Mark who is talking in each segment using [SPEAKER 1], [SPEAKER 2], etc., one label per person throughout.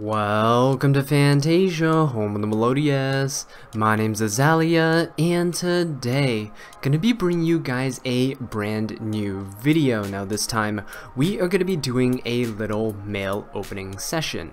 [SPEAKER 1] Welcome to Fantasia, home of the Melodious. My name's Azallea, and today, gonna be bringing you guys a brand new video. Now this time, we are gonna be doing a little mail opening session.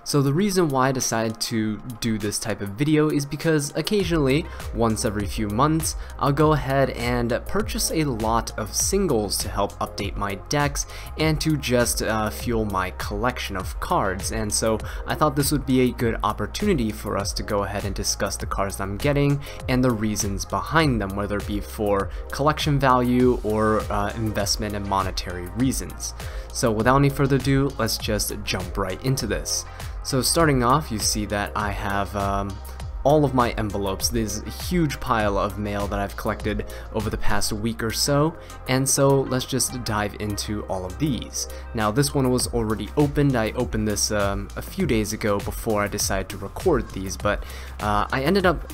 [SPEAKER 1] So the reason why I decided to do this type of video is because occasionally, once every few months, I'll go ahead and purchase a lot of singles to help update my decks and to just fuel my collection of cards. And so I thought this would be a good opportunity for us to go ahead and discuss the cards that I'm getting and the reasons behind them, whether it be for collection value or investment and monetary reasons. So without any further ado, let's just jump right into this. So starting off, you see that I have all of my envelopes. There's a huge pile of mail that I've collected over the past week or so, and so let's just dive into all of these. Now this one was already opened. I opened this a few days ago before I decided to record these, but I ended up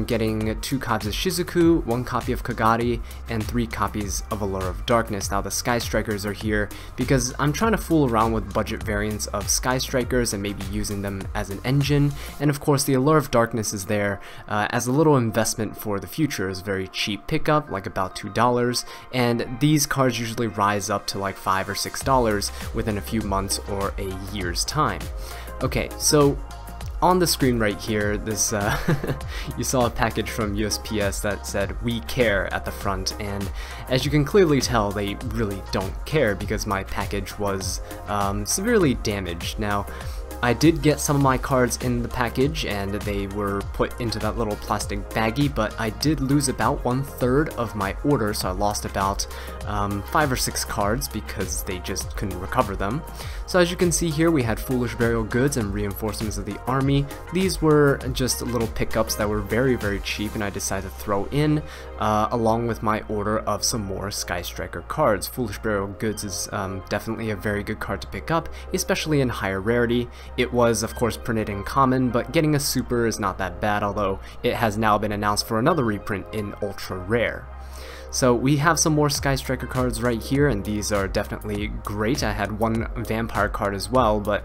[SPEAKER 1] getting 2 copies of Shizuku, 1 copy of Kagari, and 3 copies of Allure of Darkness. Now the Sky Strikers are here because I'm trying to fool around with budget variants of Sky Strikers and maybe using them as an engine, and of course the Allure of Darkness is there as a little investment for the future. It's a very cheap pickup, like about $2, and these cards usually rise up to like $5 or $6 within a few months or a year's time. Okay, so on the screen right here, this you saw a package from USPS that said "We care" at the front, and as you can clearly tell, they really don't care because my package was severely damaged. Now, I did get some of my cards in the package and they were put into that little plastic baggie, but I did lose about 1/3 of my order, so I lost about 5 or 6 cards because they just couldn't recover them. So as you can see here, we had Foolish Burial Goods and Reinforcements of the Army. These were just little pickups that were very cheap, and I decided to throw in along with my order of some more Sky Striker cards. Foolish Burial Goods is definitely a very good card to pick up, especially in higher rarity. It was, of course, printed in common, but getting a super is not that bad, although it has now been announced for another reprint in ultra rare. So we have some more Sky Striker cards right here, and these are definitely great. I had 1 vampire card as well, but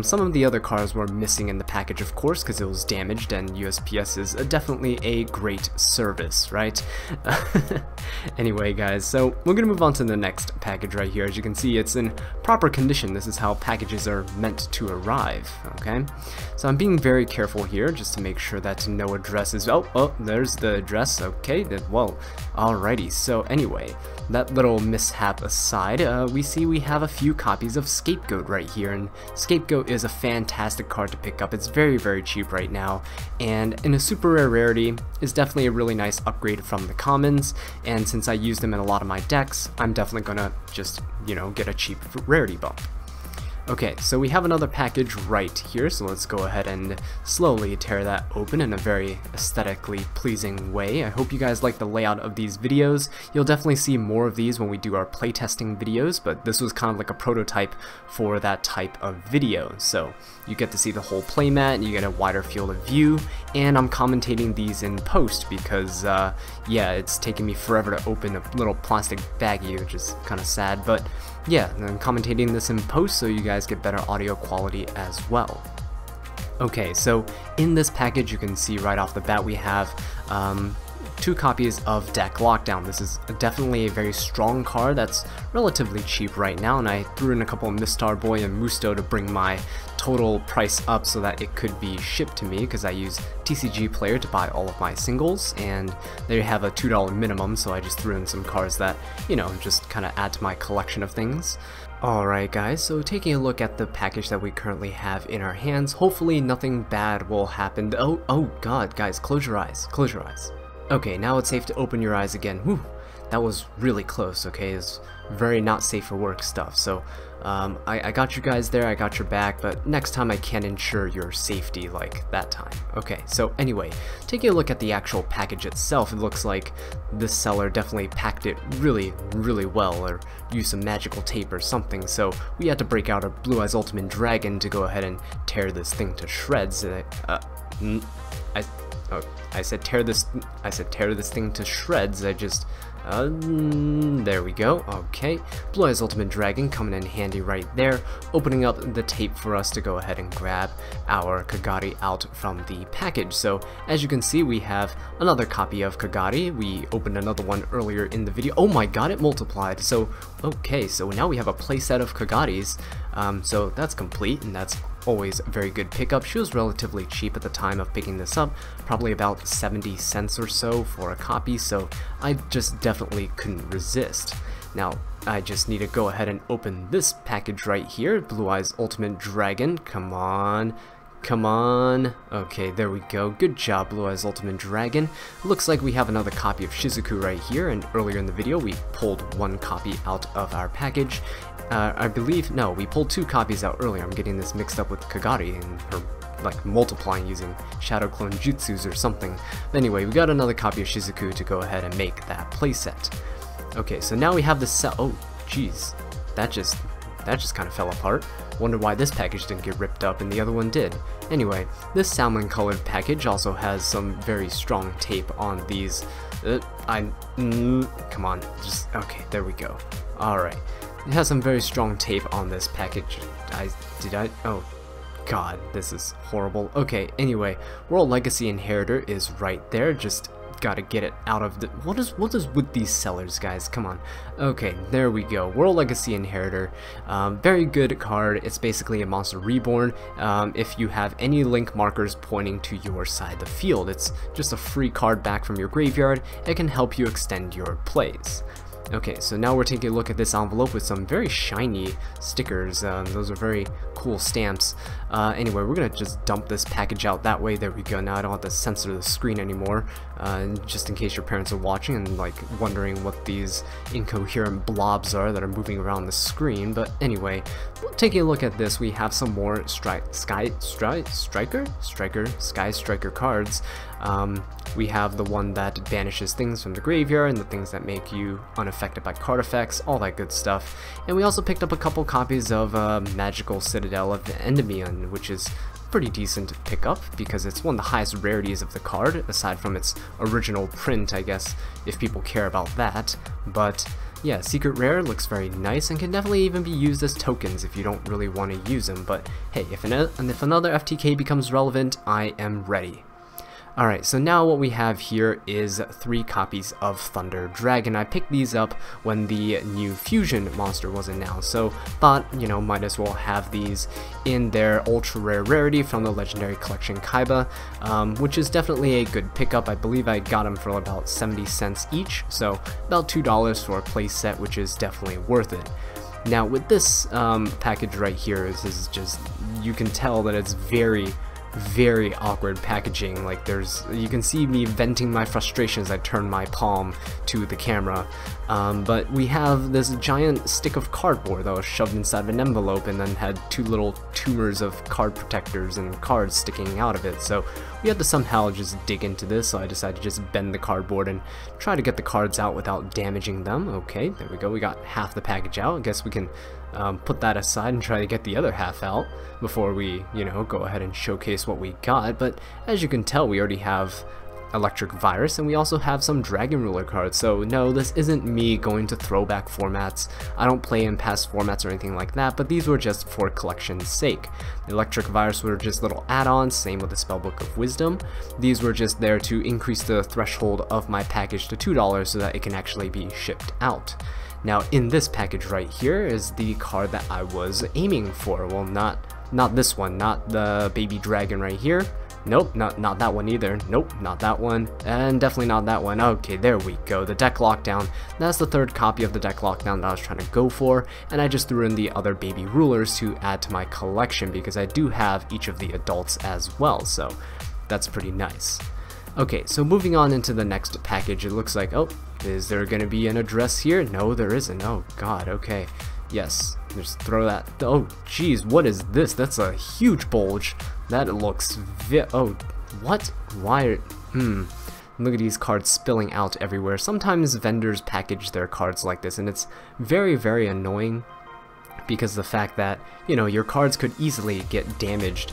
[SPEAKER 1] some of the other cards were missing in the package, of course, because it was damaged, and USPS is definitely a great service, right? Anyway, guys, so we're gonna move on to the next package right here. As you can see, it's in proper condition. This is how packages are meant to arrive, okay? So I'm being very careful here just to make sure that no address is... Oh, there's the address. Okay, then, well, alrighty. So anyway, that little mishap aside, we have a few copies of Scapegoat right here, and Scapegoat is a fantastic card to pick up. It's very cheap right now, and in a super rare rarity is definitely a really nice upgrade from the commons, and since I use them in a lot of my decks, I'm definitely gonna just, you know, get a cheap rarity bump. Okay, so we have another package right here, so let's go ahead and slowly tear that open in a very aesthetically pleasing way. I hope you guys like the layout of these videos. You'll definitely see more of these when we do our playtesting videos, but this was kind of like a prototype for that type of video. So you get to see the whole playmat, and you get a wider field of view, and I'm commentating these in post because, yeah, it's taking me forever to open a little plastic baggie, which is kind of sad, but yeah, I'm commentating this in post so you guys get better audio quality as well. Okay, so in this package you can see right off the bat we have 2 copies of Deck Lockdown. This is definitely a very strong card that's relatively cheap right now, and I threw in a couple of Mistar Boy and Musto to bring my total price up so that it could be shipped to me, because I use TCG Player to buy all of my singles, and they have a $2 minimum, so I just threw in some cards that, you know, just kind of add to my collection of things. Alright guys, so taking a look at the package that we currently have in our hands, hopefully nothing bad will happen. Oh god, guys, close your eyes, close your eyes. Okay, now it's safe to open your eyes again. Whew, that was really close, okay? It's very not safe for work stuff, so I got you guys there, I got your back, but next time I can't ensure your safety like that time. Okay, so anyway, taking a look at the actual package itself, it looks like this seller definitely packed it really well, or used some magical tape or something, so we had to break out a Blue Eyes Ultimate Dragon to go ahead and tear this thing to shreds. Oh, I said tear this thing to shreds. There we go. Okay, Blue Eyes Ultimate Dragon coming in handy right there, opening up the tape for us to go ahead and grab our Kagari out from the package. So as you can see, we have another copy of Kagari. We opened another one earlier in the video. Oh my god, it multiplied. So okay, so now we have a playset of Kagaris. So that's complete, and that's always a very good pickup. She was relatively cheap at the time of picking this up, probably about 70 cents or so for a copy, so I just definitely couldn't resist. Now, I just need to go ahead and open this package right here, Blue Eyes Ultimate Dragon. Come on. Come on. Okay, there we go. Good job, Blue Eyes Ultimate Dragon. Looks like we have another copy of Shizuku right here, and earlier in the video we pulled one copy out of our package. I believe, no, we pulled two copies out earlier. I'm getting this mixed up with Kagari and her, like, multiplying using Shadow Clone Jutsus or something. But anyway, we got another copy of Shizuku to go ahead and make that playset. Okay, so now we have the set. Oh, jeez. That just kind of fell apart. Wonder why this package didn't get ripped up and the other one did. Anyway, this salmon colored package also has some very strong tape on these. Come on, okay, there we go. Alright. It has some very strong tape on this package. Oh god, this is horrible. Okay, anyway, World Legacy Inheritor is right there. Just gotta get it out of the... What is with these sellers, guys? Come on. Okay, there we go. World Legacy Inheritor. Very good card. It's basically a Monster Reborn. If you have any link markers pointing to your side of the field, it's just a free card back from your graveyard. It can help you extend your plays. Okay, so now we're taking a look at this envelope with some very shiny stickers. Those are very cool stamps. Anyway, we're gonna just dump this package out that way. There we go. Now I don't have to censor the screen anymore, just in case your parents are watching and like wondering what these incoherent blobs are that are moving around the screen. But anyway, taking a look at this, we have some more Sky Striker cards. We have the one that banishes things from the graveyard and the things that make you unaffected by card effects, all that good stuff. And we also picked up a couple copies of Magical Citadel of Endymion, which is pretty decent pickup because it's one of the highest rarities of the card, aside from its original print, I guess, if people care about that. But yeah, Secret Rare looks very nice and can definitely even be used as tokens if you don't really want to use them. But hey, if another FTK becomes relevant, I am ready. Alright, so now what we have here is 3 copies of Thunder Dragon. I picked these up when the new fusion monster was announced, so thought, you know, might as well have these in their ultra rare rarity from the Legendary Collection Kaiba, which is definitely a good pickup. I believe I got them for about 70 cents each, so about $2 for a play set, which is definitely worth it. Now with this package right here, this is just, you can tell that it's very awkward packaging. Like you can see me venting my frustration as I turn my palm to the camera. But we have this giant stick of cardboard that was shoved inside of an envelope and then had 2 little tumors of card protectors and cards sticking out of it. So we had to somehow just dig into this, so I decided to just bend the cardboard and try to get the cards out without damaging them. Okay, there we go. We got half the package out. I guess we can put that aside and try to get the other half out before we, you know, go ahead and showcase what we got. But as you can tell, we already have Electric Virus, and we also have some Dragon Ruler cards. So no, this isn't me going to throwback formats. I don't play in past formats or anything like that, but these were just for collection's sake. The Electric Virus were just little add-ons, same with the Spellbook of Wisdom. These were just there to increase the threshold of my package to $2 so that it can actually be shipped out. Now in this package right here is the card that I was aiming for. Well, not this one, not the baby dragon right here. Nope, not that one either. Nope, not that one. And definitely not that one. Okay, there we go. The deck lockdown. That's the 3rd copy of the deck lockdown that I was trying to go for. And I just threw in the other baby rulers to add to my collection because I do have each of the adults as well. So that's pretty nice. Okay, so moving on into the next package, it looks like, oh, is there going to be an address here? No, there isn't. Oh, God, okay. Yes, just throw that. Oh, geez, what is this? That's a huge bulge. That looks oh, what? Why? Look at these cards spilling out everywhere. Sometimes vendors package their cards like this, and it's very annoying because of the fact that, you know, your cards could easily get damaged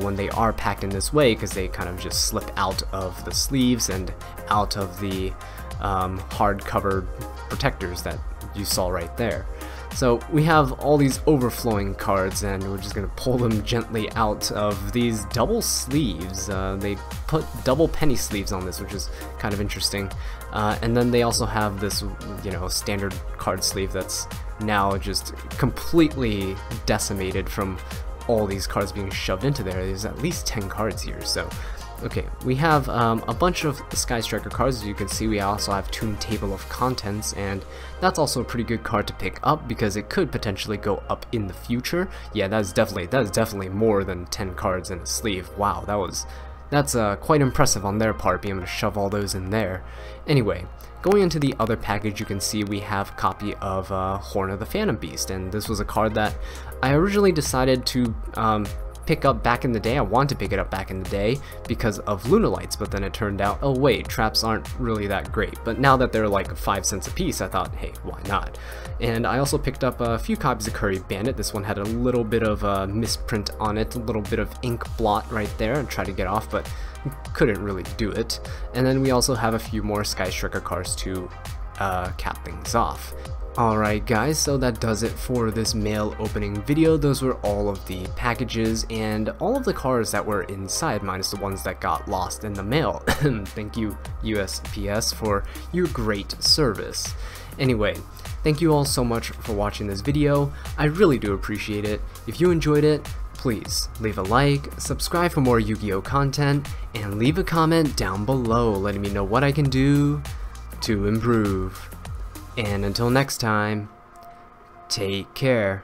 [SPEAKER 1] when they are packed in this way, because they kind of just slip out of the sleeves and out of the hard-covered protectors that you saw right there. So we have all these overflowing cards, and we're just going to pull them gently out of these double sleeves. They put double penny sleeves on this, which is kind of interesting. And then they also have this, you know, standard card sleeve that's now just completely decimated from all these cards being shoved into there. There's at least 10 cards here, so okay, we have a bunch of Sky Striker cards. As you can see, we also have Toon Table of Contents, and that's also a pretty good card to pick up because it could potentially go up in the future. Yeah, that is definitely more than 10 cards in a sleeve. Wow, that's quite impressive on their part, being able to shove all those in there. Anyway, going into the other package, you can see we have a copy of Horn of the Phantom Beast, and this was a card that I originally decided to pick up back in the day. I wanted to pick it up back in the day because of Lunalights, but then it turned out, oh wait, traps aren't really that great. But now that they're like 5 cents a piece, I thought, hey, why not? And I also picked up a few copies of Curry Bandit. This one had a little bit of a misprint on it, a little bit of ink blot right there, and tried to get off, but couldn't really do it. And then we also have a few more Sky Striker cards to cap things off. Alright guys, so that does it for this mail opening video. Those were all of the packages and all of the cards that were inside, minus the ones that got lost in the mail. Thank you USPS for your great service. Anyway, thank you all so much for watching this video. I really do appreciate it. If you enjoyed it, please leave a like, subscribe for more Yu-Gi-Oh content, and leave a comment down below letting me know what I can do to improve. And until next time, take care.